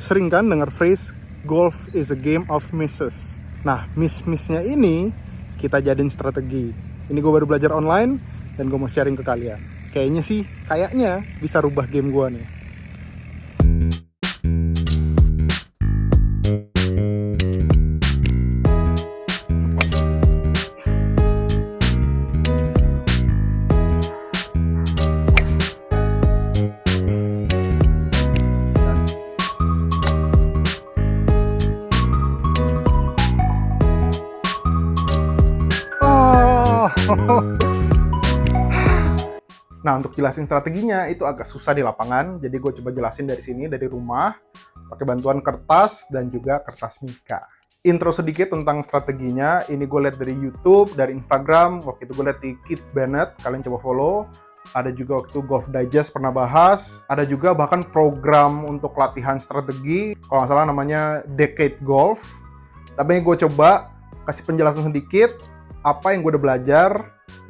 Sering kan dengar phrase golf is a game of misses. Nah, miss-missnya ini kita jadiin strategi. Ini gue baru belajar online dan gue mau sharing ke kalian. Kayaknya bisa rubah game gue nih. Nah, untuk jelasin strateginya itu agak susah di lapangan, jadi gue coba jelasin dari sini, dari rumah, pakai bantuan kertas dan juga kertas mika. Intro sedikit tentang strateginya, ini gue lihat dari YouTube, dari Instagram, waktu itu gue lihat di Keith Bennett, kalian coba follow. Ada juga waktu Golf Digest pernah bahas, ada juga bahkan program untuk latihan strategi, kalau nggak salah namanya Decade Golf. Tapi gue coba kasih penjelasan sedikit, apa yang gue udah belajar,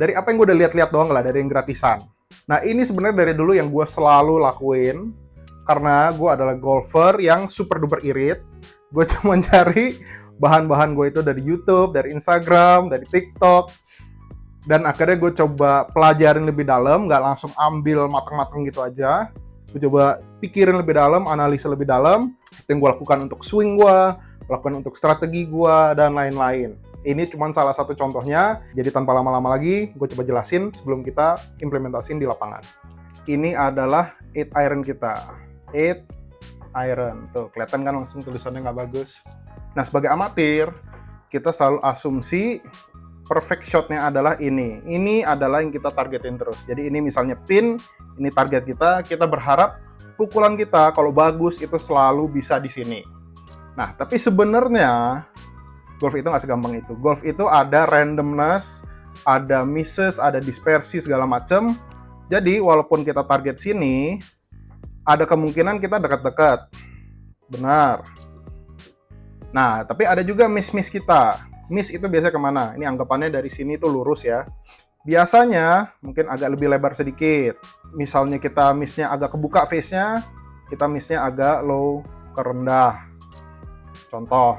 dari apa yang gue udah lihat-lihat doang lah, dari yang gratisan. Nah, ini sebenarnya dari dulu yang gue selalu lakuin, karena gue adalah golfer yang super duper irit. Gue cuma cari bahan-bahan gue itu dari YouTube, dari Instagram, dari TikTok, dan akhirnya gue coba pelajarin lebih dalam, nggak langsung ambil mateng-mateng gitu aja. Gue coba pikirin lebih dalam, analisa lebih dalam, itu yang gue lakukan untuk swing gue, lakukan untuk strategi gue, dan lain-lain. Ini cuma salah satu contohnya, jadi tanpa lama-lama lagi, gue coba jelasin sebelum kita implementasiin di lapangan. Ini adalah 8 iron kita. 8 iron. Tuh, kelihatan kan langsung tulisannya nggak bagus. Nah, sebagai amatir, kita selalu asumsi perfect shot-nya adalah ini. Ini adalah yang kita targetin terus. Jadi ini misalnya pin, ini target kita berharap pukulan kita kalau bagus itu selalu bisa di sini. Nah, tapi sebenarnya golf itu nggak segampang itu. Golf itu ada randomness, ada misses, ada dispersi segala macam. Jadi walaupun kita target sini, ada kemungkinan kita dekat-dekat. Benar. Nah, tapi ada juga miss-miss kita. Miss itu biasanya kemana? Ini anggapannya dari sini tuh lurus ya. Biasanya mungkin agak lebih lebar sedikit. Misalnya kita miss-nya agak kebuka face-nya, kita miss-nya agak low ke rendah. Contoh.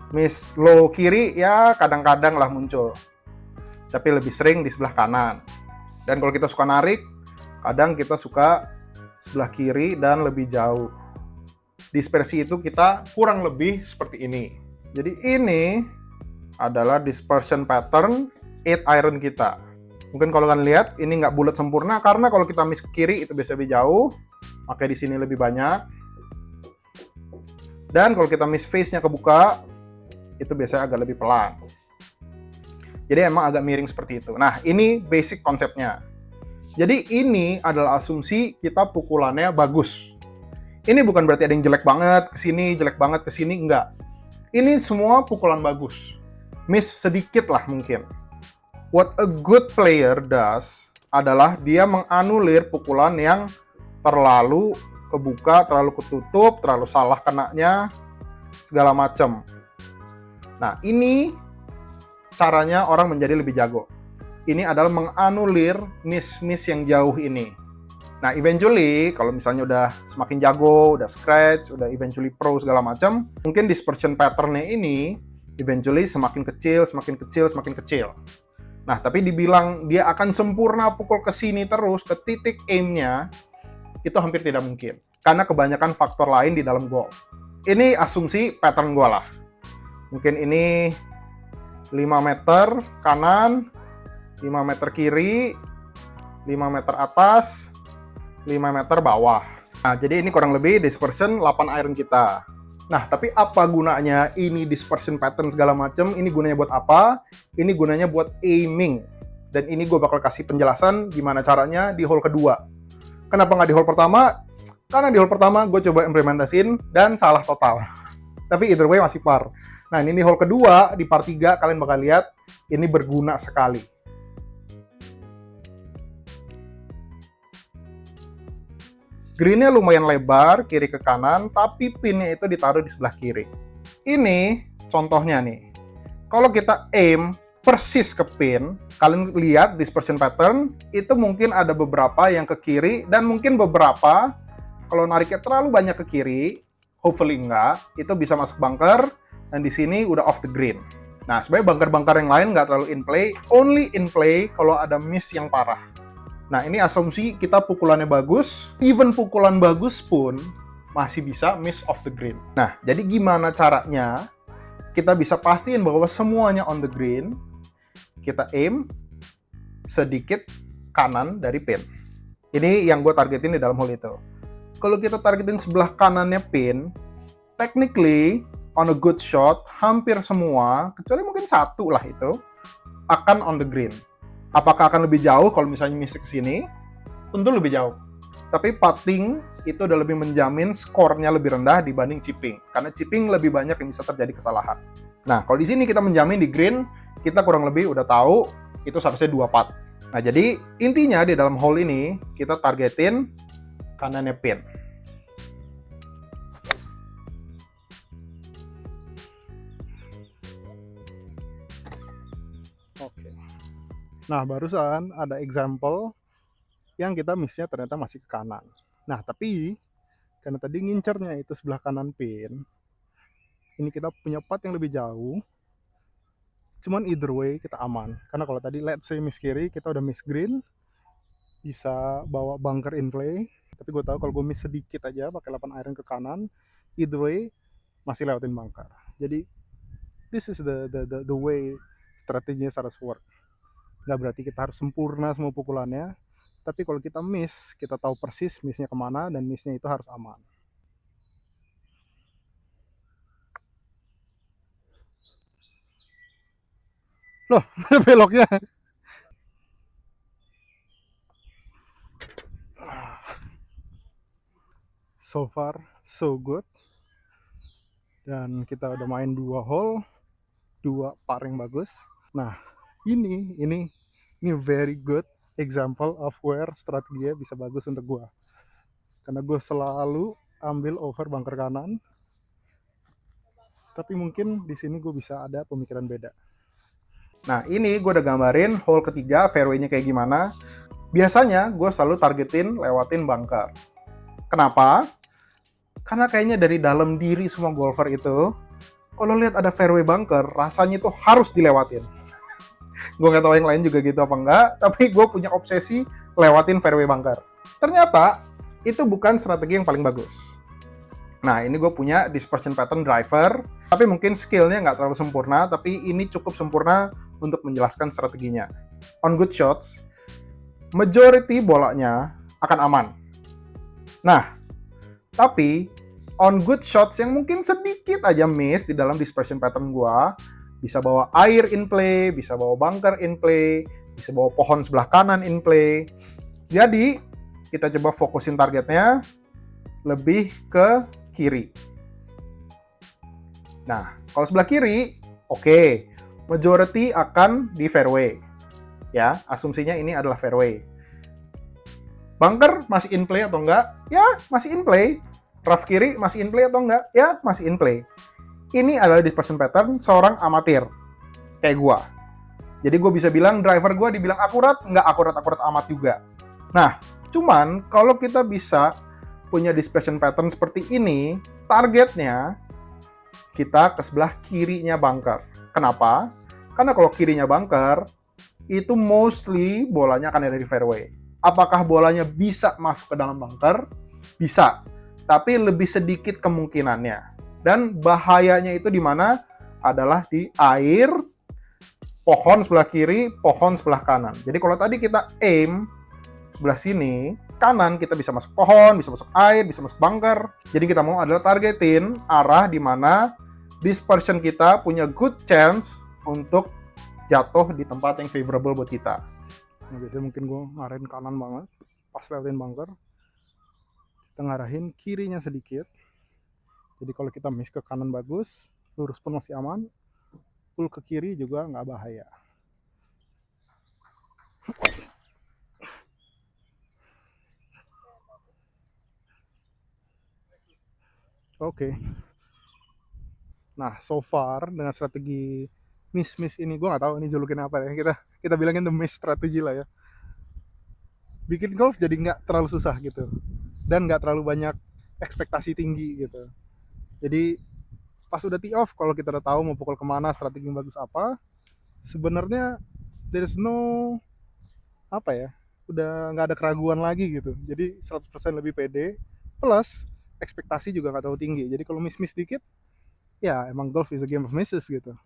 Miss low kiri ya kadang-kadang lah muncul, tapi lebih sering di sebelah kanan. Dan kalau kita suka narik, kadang kita suka sebelah kiri dan lebih jauh. Dispersi itu kita kurang lebih seperti ini. Jadi ini adalah dispersion pattern 8 iron kita. Mungkin kalau kalian lihat ini nggak bulat sempurna karena kalau kita miss ke kiri itu bisa lebih jauh, makanya di sini lebih banyak. Dan kalau kita miss face-nya kebuka, itu biasanya agak lebih pelan. Jadi emang agak miring seperti itu. Nah, ini basic konsepnya. Jadi ini adalah asumsi kita pukulannya bagus. Ini bukan berarti ada yang jelek banget ke sini, jelek banget ke sini, enggak. Ini semua pukulan bagus. Miss sedikit lah mungkin. What a good player does adalah dia menganulir pukulan yang terlalu kebuka, terlalu ketutup, terlalu salah kenanya, segala macam. Nah, ini caranya orang menjadi lebih jago. Ini adalah menganulir miss-miss yang jauh ini. Nah, eventually, kalau misalnya udah semakin jago, udah scratch, udah eventually pro segala macam, mungkin dispersion pattern-nya ini eventually semakin kecil, semakin kecil, semakin kecil. Nah, tapi dibilang dia akan sempurna pukul ke sini terus, ke titik aim-nya, itu hampir tidak mungkin. Karena kebanyakan faktor lain di dalam golf. Ini asumsi pattern gue lah. Mungkin ini 5 meter kanan, 5 meter kiri, 5 meter atas, 5 meter bawah. Nah, jadi ini kurang lebih dispersion 8 iron kita. Nah, tapi apa gunanya ini dispersion pattern segala macam? Ini gunanya buat apa? Ini gunanya buat aiming. Dan ini gue bakal kasih penjelasan gimana caranya di hole kedua. Kenapa nggak di hole pertama? Karena di hole pertama gue coba implementasiin dan salah total. Tapi either way masih par. Nah, ini di hole kedua, di par 3, kalian bakal lihat, ini berguna sekali. Greennya lumayan lebar, kiri ke kanan, tapi pinnya itu ditaruh di sebelah kiri. Ini contohnya nih. Kalau kita aim persis ke pin, kalian lihat dispersion pattern, itu mungkin ada beberapa yang ke kiri, dan mungkin beberapa Kalau nariknya terlalu banyak ke kiri, hopefully enggak, itu bisa masuk bunker, dan di sini udah off the green. Nah, sebenarnya bunker-bunker yang lain nggak terlalu in play, only in play kalau ada miss yang parah. Nah, ini asumsi kita pukulannya bagus, even pukulan bagus pun masih bisa miss off the green. Nah, jadi gimana caranya kita bisa pastiin bahwa semuanya on the green? Kita aim sedikit kanan dari pin. Ini yang gue targetin di dalam hole itu. Kalau kita targetin sebelah kanannya pin, technically on a good shot, hampir semua, kecuali mungkin satu lah itu, akan on the green. Apakah akan lebih jauh kalau misalnya miss ke sini? Tentu lebih jauh. Tapi putting itu udah lebih menjamin skornya lebih rendah dibanding chipping. Karena chipping lebih banyak yang bisa terjadi kesalahan. Nah, kalau di sini kita menjamin di green, kita kurang lebih udah tahu itu seharusnya 2 putt. Nah, jadi intinya di dalam hole ini, kita targetin kanannya pin. Oke. Nah, barusan ada example yang kita miss-nya ternyata masih ke kanan. Nah, tapi karena tadi ngincernya itu sebelah kanan pin, ini kita punya putt yang lebih jauh. Cuman either way kita aman. Karena kalau tadi let's say miss kiri, kita udah miss green, bisa bawa bunker in play. Tapi gue tahu kalau gue miss sedikit aja pakai 8 iron ke kanan, either way masih lewatin bunker. Jadi this is the way strateginya harus work. Nggak berarti kita harus sempurna semua pukulannya, tapi kalau kita miss, kita tahu persis missnya kemana, dan missnya itu harus aman. Loh, beloknya. So far, so good. Dan kita udah main 2 hole, 2 par yang bagus. Nah, ini very good example of where strateginya bisa bagus untuk gue. Karena gue selalu ambil over bunker kanan. Tapi mungkin di sini gue bisa ada pemikiran beda. Nah, ini gue udah gambarin hole ketiga, fairway-nya kayak gimana. Biasanya gue selalu targetin lewatin bunker. Kenapa? Karena kayaknya dari dalam diri semua golfer itu, kalau lihat ada fairway bunker, rasanya itu harus dilewatin. Gue nggak tahu yang lain juga gitu apa enggak, tapi gue punya obsesi lewatin fairway bunker. Ternyata, itu bukan strategi yang paling bagus. Nah, ini gue punya dispersion pattern driver, tapi mungkin skillnya nggak terlalu sempurna, tapi ini cukup sempurna untuk menjelaskan strateginya. On good shots, majority bolanya akan aman. Nah, tapi on good shots yang mungkin sedikit aja miss di dalam dispersion pattern gua, bisa bawa air in play, bisa bawa bunker in play, bisa bawa pohon sebelah kanan in play. Jadi, kita coba fokusin targetnya lebih ke kiri. Nah, kalau sebelah kiri, oke, majority akan di fairway. Ya, asumsinya ini adalah fairway. Bunker masih in play atau enggak? Ya, masih in play. Rough kiri masih in play atau enggak? Ya, masih in play. Ini adalah dispersion pattern seorang amatir, kayak gua. Jadi gue bisa bilang driver gua dibilang akurat, nggak akurat-akurat amat juga. Nah, cuman kalau kita bisa punya dispersion pattern seperti ini, targetnya kita ke sebelah kirinya bunker. Kenapa? Karena kalau kirinya bunker, itu mostly bolanya akan ada di fairway. Apakah bolanya bisa masuk ke dalam bunker? Bisa, tapi lebih sedikit kemungkinannya. Dan bahayanya itu di mana? Adalah di air, pohon sebelah kiri, pohon sebelah kanan. Jadi kalau tadi kita aim sebelah sini, kanan kita bisa masuk pohon, bisa masuk air, bisa masuk bunker. Jadi kita mau adalah targetin arah di mana dispersion kita punya good chance untuk jatuh di tempat yang favorable buat kita. Nah, biasanya mungkin gue ngarahin kanan banget, pas lewatin bunker, kita ngarahin kirinya sedikit. Jadi kalau kita miss ke kanan bagus, lurus pun masih aman, pull ke kiri juga nggak bahaya. Oke. Nah, so far dengan strategi miss ini, gue nggak tahu ini julukin apa ya. Kita bilangin the miss strategi lah ya. Bikin golf jadi nggak terlalu susah gitu, dan nggak terlalu banyak ekspektasi tinggi gitu. Jadi pas udah tee off, kalau kita udah tahu mau pukul kemana, strategi yang bagus apa, sebenarnya there is no apa ya, udah nggak ada keraguan lagi gitu. Jadi 100% lebih pede, plus ekspektasi juga nggak terlalu tinggi. Jadi kalau miss-miss dikit, ya emang golf is a game of misses gitu.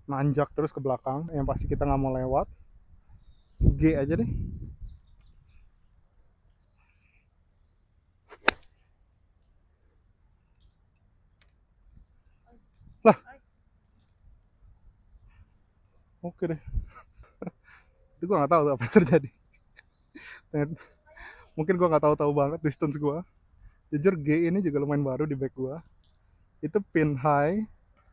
Nanjak terus ke belakang, yang pasti kita nggak mau lewat. G aja deh. Lah, oke deh. Itu gue nggak tahu tuh apa yang terjadi. Mungkin gue nggak tahu-tahu banget distance gue. Jujur G ini juga lumayan baru di back gue. Itu pin high,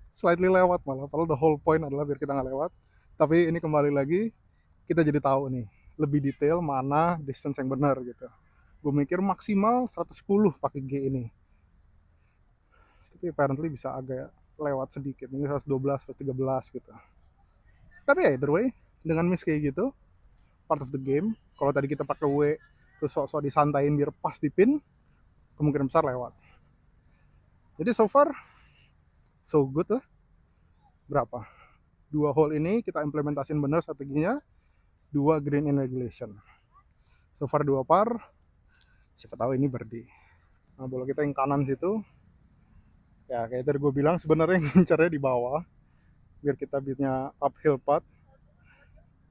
slightly lewat malah. Padahal the whole point adalah biar kita nggak lewat. Tapi ini kembali lagi, kita jadi tahu nih, lebih detail mana distance yang benar gitu. Gue mikir maksimal 110 pakai G ini. Tapi apparently bisa agak lewat sedikit, mungkin 112, 113 gitu. Tapi ya either way, dengan miss kayak gitu, part of the game. Kalau tadi kita pakai W, terus sok-sok disantain biar pas di pin, kemungkinan besar lewat. Jadi so far, so good lah. Berapa? 2 hole ini kita implementasin benar strateginya, 2 green in regulation. So far 2 par, siapa tahu ini birdie. Nah, bola kita yang kanan situ, ya kayak tadi gue bilang sebenarnya ngincarnya di bawah, biar kita beatnya uphill putt.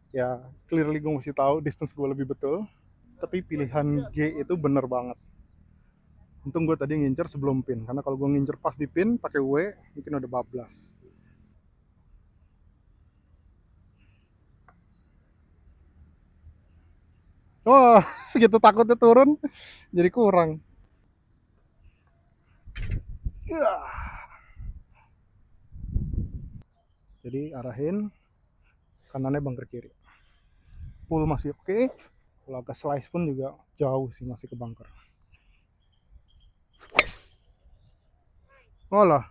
Ya clearly gue mesti tahu distance gue lebih betul, tapi pilihan G itu bener banget. Untung gue tadi ngincer sebelum pin, karena kalau gue ngincer pas di pin pakai W mungkin udah bablas. Wah, segitu takutnya turun, jadi kurang. Jadi arahin kanannya bunker kiri. Pull masih oke. Kalau agak slice pun juga jauh sih, masih ke bunker. Oh lah,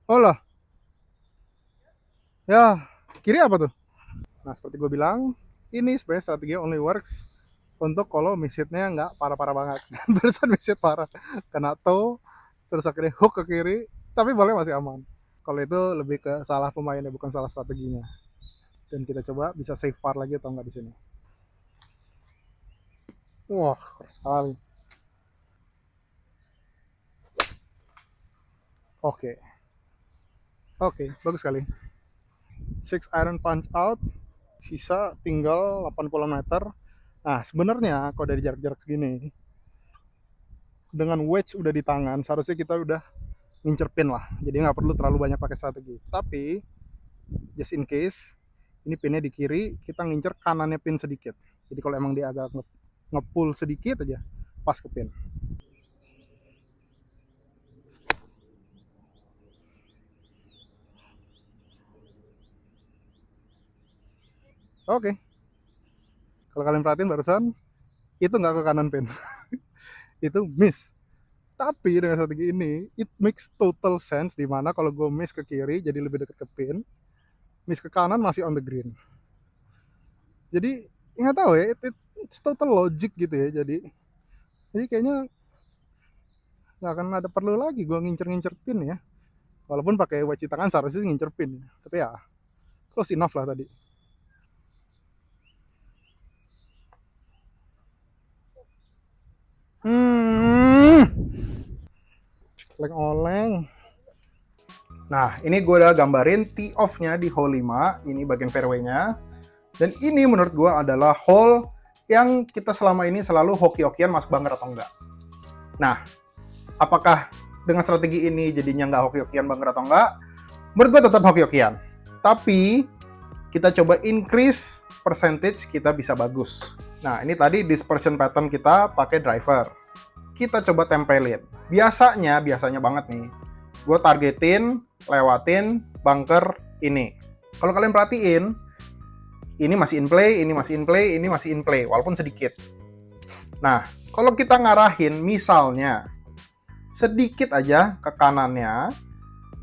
oh lah. Ya, kiri apa tuh? Nah, seperti gue bilang, ini sebenarnya strategi only works untuk kalau miss hitnya nggak parah-parah banget. Barusan miss hit parah, kena toe, terus akhirnya hook ke kiri, tapi boleh masih aman. Kalau itu lebih ke salah pemainnya, bukan salah strateginya. Dan kita coba bisa save par lagi atau nggak di sini. Wah, keras sekali. Oke, oke, bagus sekali. 6 iron punch out, sisa tinggal 80 meter. Nah, sebenarnya kalau dari jarak-jarak segini, dengan wedge udah di tangan, seharusnya kita udah ngincer pin lah. Jadi nggak perlu terlalu banyak pakai strategi. Tapi, just in case, ini pinnya di kiri, kita ngincer kanannya pin sedikit. Jadi kalau emang dia agak nge-pull sedikit aja, pas ke pin. Oke, kalau kalian perhatiin barusan, itu nggak ke kanan pin. Itu miss. Tapi dengan strategi ini, it makes total sense di mana kalau gue miss ke kiri jadi lebih dekat ke pin, miss ke kanan masih on the green. Jadi nggak tahu ya, it's total logic gitu ya. Jadi kayaknya nggak akan ada perlu lagi gue ngincer-ngincer pin ya. Walaupun pakai waci tangan seharusnya ngincer pin. Tapi ya close enough lah tadi. Oleng-oleng. Nah, ini gue udah gambarin tee off-nya di hole 5. Ini bagian fairway-nya. Dan ini menurut gue adalah hole yang kita selama ini selalu hoki-hokian masuk bunker atau enggak. Nah, apakah dengan strategi ini jadinya nggak hoki-hokian bunker atau enggak? Menurut gue tetap hoki-hokian. Tapi, kita coba increase percentage kita bisa bagus. Nah, ini tadi dispersion pattern kita pakai driver. Kita coba tempelin. Biasanya banget nih, gue targetin, lewatin bunker ini. Kalau kalian perhatiin, ini masih in play, ini masih in play, ini masih in play, walaupun sedikit. Nah, kalau kita ngarahin misalnya sedikit aja ke kanannya,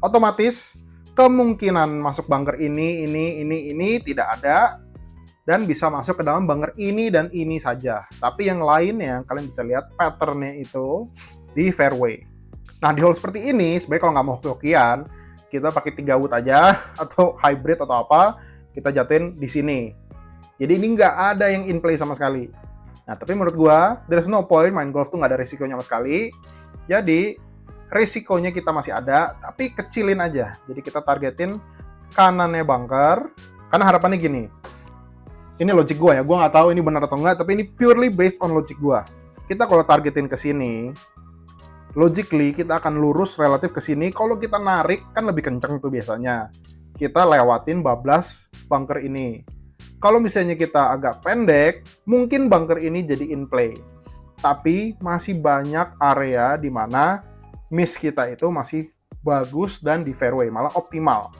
otomatis kemungkinan masuk bunker ini tidak ada. dan bisa masuk ke dalam bunker ini dan ini saja. Tapi yang lainnya kalian bisa lihat patternnya itu di fairway. Nah, di hole seperti ini sebenarnya kalau nggak mau hoki-hokian, kita pakai 3 wood aja atau hybrid atau apa, kita jatuhin di sini. Jadi ini nggak ada yang in play sama sekali. Nah, tapi menurut gua, there's no point main golf tuh nggak ada risikonya sama sekali. Jadi, risikonya kita masih ada, tapi kecilin aja. Jadi kita targetin kanannya bunker, karena harapannya gini. Ini logic gua ya, gua nggak tahu ini benar atau nggak, tapi ini purely based on logic gua. Kita kalau targetin ke sini, logically kita akan lurus relatif ke sini. Kalau kita narik, kan lebih kenceng tuh biasanya. Kita lewatin bablas bunker ini. Kalau misalnya kita agak pendek, mungkin bunker ini jadi in play. Tapi masih banyak area di mana miss kita itu masih bagus dan di fairway, malah optimal.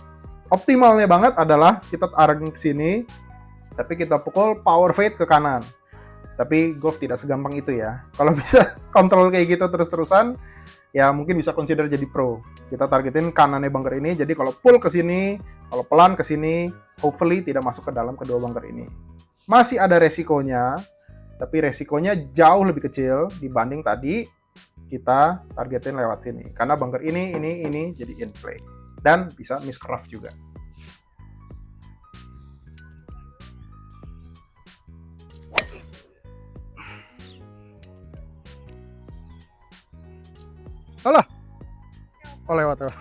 Optimalnya banget adalah kita arahkan ke sini, tapi kita pukul power fade ke kanan. Tapi golf tidak segampang itu ya. Kalau bisa kontrol kayak gitu terus-terusan, ya mungkin bisa consider jadi pro. Kita targetin kanannya bunker ini, jadi kalau pull ke sini, kalau pelan ke sini, hopefully tidak masuk ke dalam kedua bunker ini. Masih ada resikonya, tapi resikonya jauh lebih kecil dibanding tadi kita targetin lewat sini. Karena bunker ini jadi in play. Dan bisa miss rough juga. Alah! Oh lewat tuh.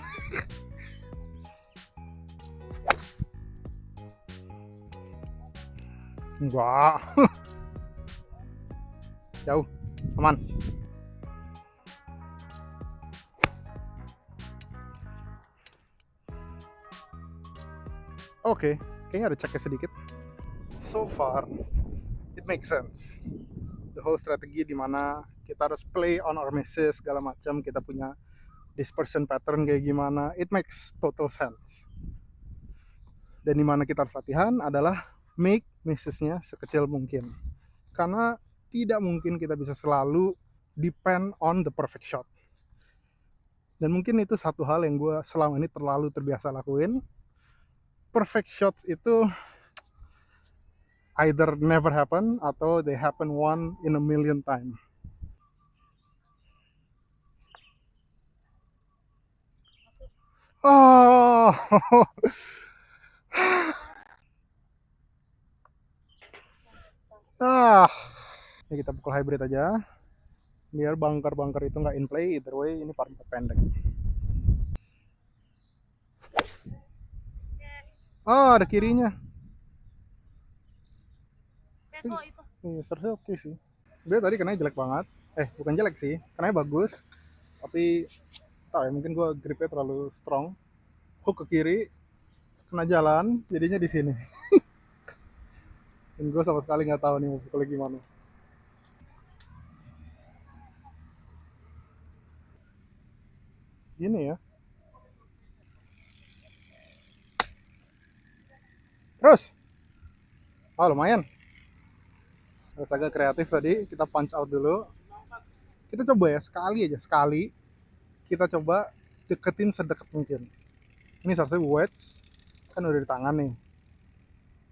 Enggak. Jauh. Aman. Oke, kayaknya ada ceknya sedikit. So far, it makes sense. The whole strategi di mana kita harus play on our misses segala macam, kita punya dispersion pattern kayak gimana, it makes total sense. Dan di mana kita harus latihan adalah make missesnya sekecil mungkin. Karena tidak mungkin kita bisa selalu depend on the perfect shot. Dan mungkin itu satu hal yang gue selama ini terlalu terbiasa lakuin. Perfect shots itu either never happen atau they happen one in a million time. Oh, ini kita pukul hybrid aja, biar bunker-bunker itu nggak in play. Either way, ini par 4 pendek. Ada kirinya. Iya, seharusnya oke sih. Sebenarnya tadi kenanya jelek banget. Bukan jelek sih, kenanya bagus. Tapi tahu ya, mungkin gue gripnya terlalu strong. Hook ke kiri, kena jalan, jadinya di sini. Dan gue sama sekali nggak tahu nih mau pukulnya gimana. Gini ya. Terus. Lumayan. Harus agak kreatif tadi, kita punch out dulu. Kita coba ya, sekali kita coba deketin sedekat mungkin. Ini seharusnya wedge, kan udah di tangan nih.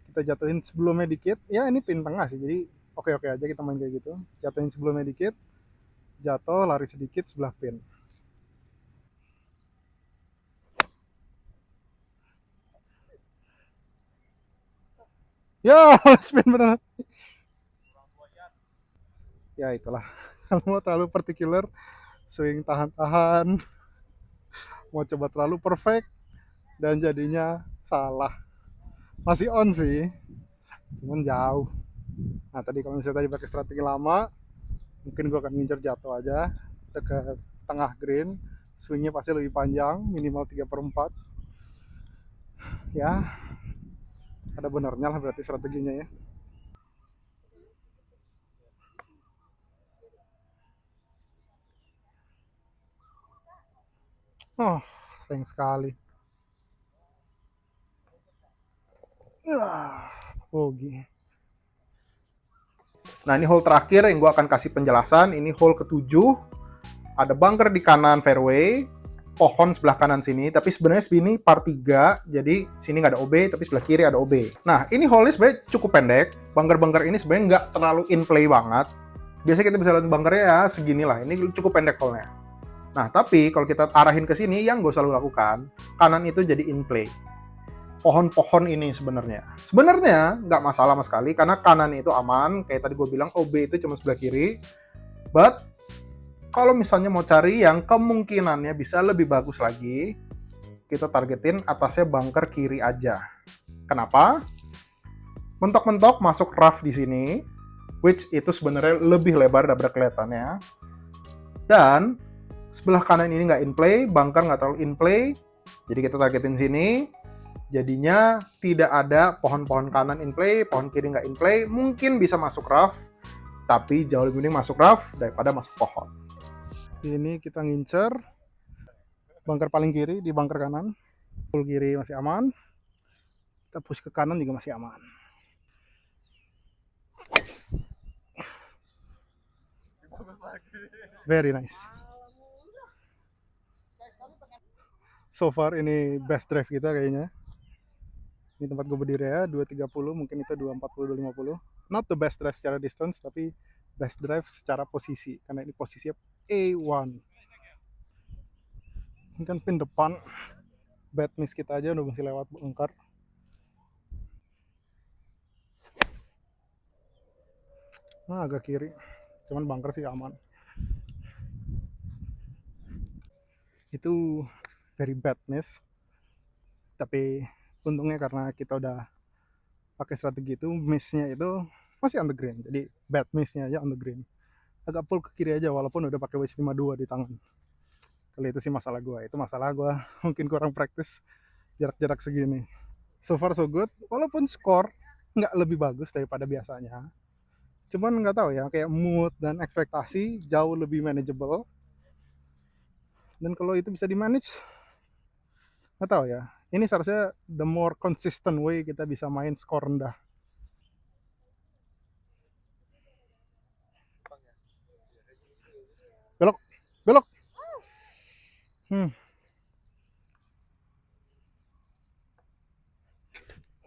Kita jatuhin sebelumnya dikit, ya ini pin tengah sih, jadi oke-oke aja kita main kayak gitu. Jatuhin sebelumnya dikit, jatuh, lari sedikit sebelah pin. Ya, spin bener. Ya itulah, kalau mau terlalu particular, swing tahan-tahan, mau coba terlalu perfect, dan jadinya salah. Masih on sih, cuman jauh. Nah tadi kalau misalnya tadi pakai strategi lama, mungkin gue akan ngincer jatuh aja dekat tengah green, swingnya pasti lebih panjang, minimal 3/4. Ya, ada benernya lah berarti strateginya ya. Oh, sayang sekali. Bogey. Nah, ini hole terakhir yang gue akan kasih penjelasan. Ini hole ke-7. Ada bunker di kanan fairway. pohon sebelah kanan sini, tapi sebenarnya sini par 3, jadi sini nggak ada OB, tapi sebelah kiri ada OB. Nah, ini hole-nya sebenarnya cukup pendek. Bunker-bunker ini sebenarnya nggak terlalu in play banget. Biasanya kita bisa lihat bunkernya ya segini lah, ini cukup pendek hole-nya. Nah, tapi kalau kita arahin ke sini, yang gue selalu lakukan, kanan itu jadi in play. Pohon-pohon ini sebenarnya nggak masalah sama sekali, karena kanan itu aman, kayak tadi gue bilang OB itu cuma sebelah kiri. But kalau misalnya mau cari yang kemungkinannya bisa lebih bagus lagi, kita targetin atasnya bunker kiri aja. Kenapa? Mentok-mentok masuk rough di sini, which itu sebenarnya lebih lebar daripada kelihatannya. Dan sebelah kanan ini nggak in play, bunker nggak terlalu in play, jadi kita targetin sini. Jadinya tidak ada pohon-pohon kanan in play, pohon kiri nggak in play, mungkin bisa masuk rough, tapi jauh lebih mending masuk rough daripada masuk pohon. Ini kita ngincer bunker paling kiri di bunker kanan. Full kiri masih aman. Kita push ke kanan juga masih aman. Very nice. So far ini best drive kita kayaknya. Ini tempat gue berdiri ya, 230, mungkin itu 240, 250. Not the best drive secara distance, tapi best drive secara posisi. Karena ini posisinya A1. Ini kan pin depan. Bad miss kita aja udah mesti lewat bunker. Nah, agak kiri. Cuman bunker sih aman. Itu very bad miss. Tapi untungnya karena kita udah pakai strategi itu, missnya itu masih on the green. Jadi bad missnya aja on the green. Agak full ke kiri aja walaupun udah pakai wedge 52 di tangan. Kalau itu sih masalah gue. Itu masalah gue mungkin kurang praktis jarak-jarak segini. So far so good. Walaupun skor nggak lebih bagus daripada biasanya. Cuman nggak tahu ya, kayak mood dan ekspektasi jauh lebih manageable. Dan kalau itu bisa di-manage, nggak tahu ya. Ini seharusnya the more consistent way kita bisa main skor rendah. Belok, belok.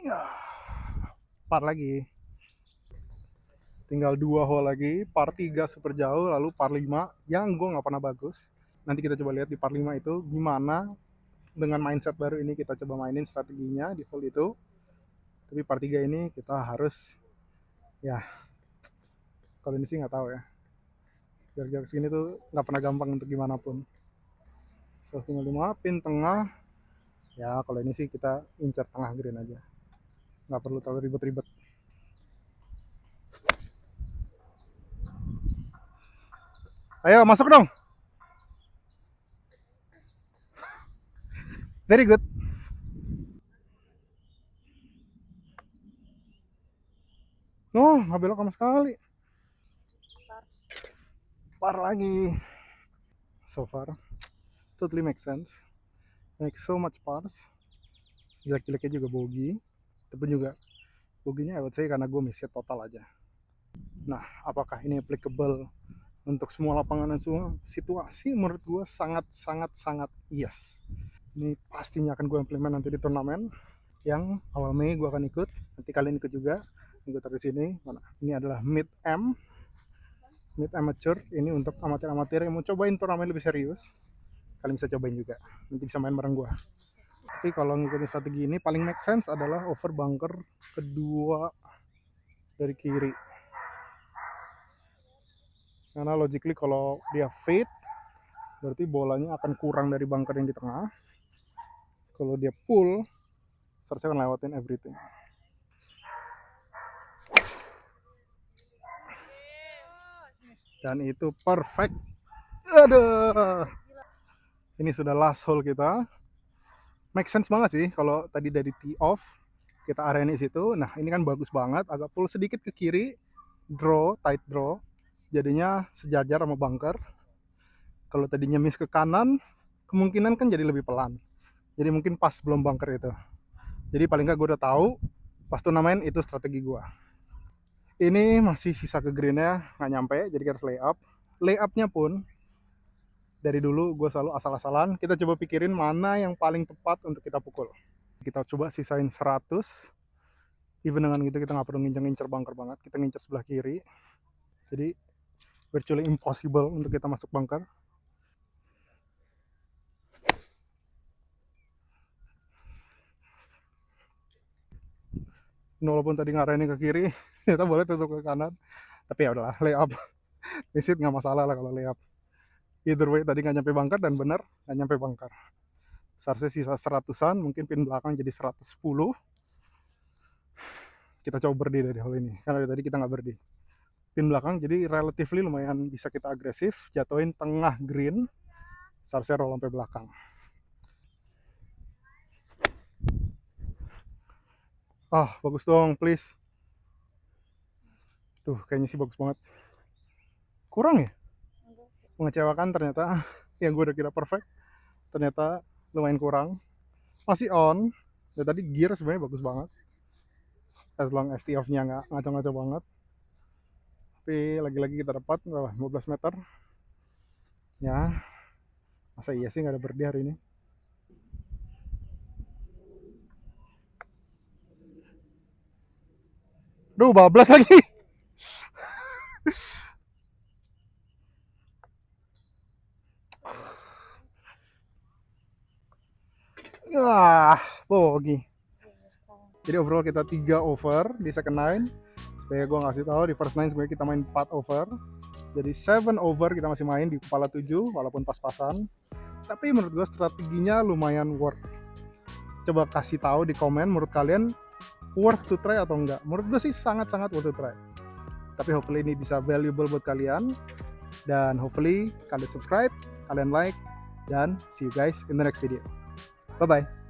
Ya, par lagi. Tinggal 2 hole lagi, par 3 super jauh, lalu par 5 yang gue nggak pernah bagus. Nanti kita coba lihat di par 5 itu gimana dengan mindset baru ini kita coba mainin strateginya di hole itu. Tapi par 3 ini kita harus, ya, kalau ini sih nggak tahu ya. Jarak-jarak sini tuh nggak pernah gampang untuk gimana pun. 105 pin tengah. Ya kalau ini sih kita incer tengah green aja. Nggak perlu terlalu ribet-ribet. Ayo masuk dong. Very good. Oh, nggak belok sama sekali. Par lagi. So far, totally make sense. Make so much pars. Jelek-jeleknya juga bogey. Tapi juga boginya I would say karena gue miss total aja. Nah, apakah ini applicable untuk semua lapangan dan semua situasi? Menurut gue sangat yes. Ini pastinya akan gue implement nanti di turnamen yang awal Mei gue akan ikut. Nanti kalian ikut juga. Gue taruh di sini. Mana? Ini adalah mid amateur. Ini untuk amatir-amatir yang mau cobain turnamen lebih serius. Kalian bisa cobain juga. Nanti bisa main bareng gue. Tapi kalau ngikutin strategi ini paling make sense adalah over bunker kedua dari kiri. Karena logically kalau dia fade berarti bolanya akan kurang dari bunker yang di tengah. Kalau dia pull, seharusnya akan lewatin everything. Dan itu perfect. Aduh. Ini sudah last hole kita. Make sense banget sih kalau tadi dari tee off kita arahin di situ. Nah, ini kan bagus banget, agak pull sedikit ke kiri, tight draw. Jadinya sejajar sama bunker. Kalau tadinya miss ke kanan, kemungkinan kan jadi lebih pelan. Jadi mungkin pas belum bunker itu. Jadi paling nggak gue udah tahu pas turnamen itu strategi gue. Ini masih sisa ke greennya nggak nyampe, jadi kita harus layup. Layupnya pun Dari dulu gue selalu asal-asalan. Kita coba pikirin mana yang paling tepat untuk kita pukul. Kita coba sisain 100. Even dengan gitu kita nggak perlu ngincer bunker banget. Kita ngincer sebelah kiri. Jadi virtually impossible untuk kita masuk bunker. Walaupun tadi ngarahin ke kiri, kita boleh tutup ke kanan. Tapi ya udahlah, layup. Visit nggak masalah lah kalau layup. Either way tadi nggak nyampe bunker dan bener nggak nyampe bunker. Seharusnya sisa 100-an, mungkin pin belakang jadi 110. Kita coba birdie dari hole ini, karena dari tadi kita nggak birdie. Pin belakang jadi relatively lumayan bisa kita agresif, jatuhin tengah green, seharusnya roll sampai belakang. Bagus dong, please. Tuh, kayaknya sih bagus banget. Kurang ya? Mengecewakan ternyata. Yang gue udah kira perfect, ternyata lumayan kurang. Masih on. Ya, tadi gear sebenarnya bagus banget. As long as tee-off-nya nggak ngaco-ngaco banget. Tapi lagi-lagi kita dapat 15 meter. Ya, masa iya sih nggak ada birdie hari ini? Duh, bablas lagi. Bogey. Jadi overall kita 3 over di second 9. Supaya gue ngasih tahu di first 9 sebenarnya kita main 4 over. Jadi 7 over kita masih main di kepala 7 walaupun pas-pasan. Tapi menurut gue strateginya lumayan worth. Coba kasih tahu di komen menurut kalian worth to try atau enggak. Menurut gue sih sangat-sangat worth to try. Tapi hopefully ini bisa valuable buat kalian. Dan hopefully kalian subscribe, kalian like, dan see you guys in the next video. Bye-bye.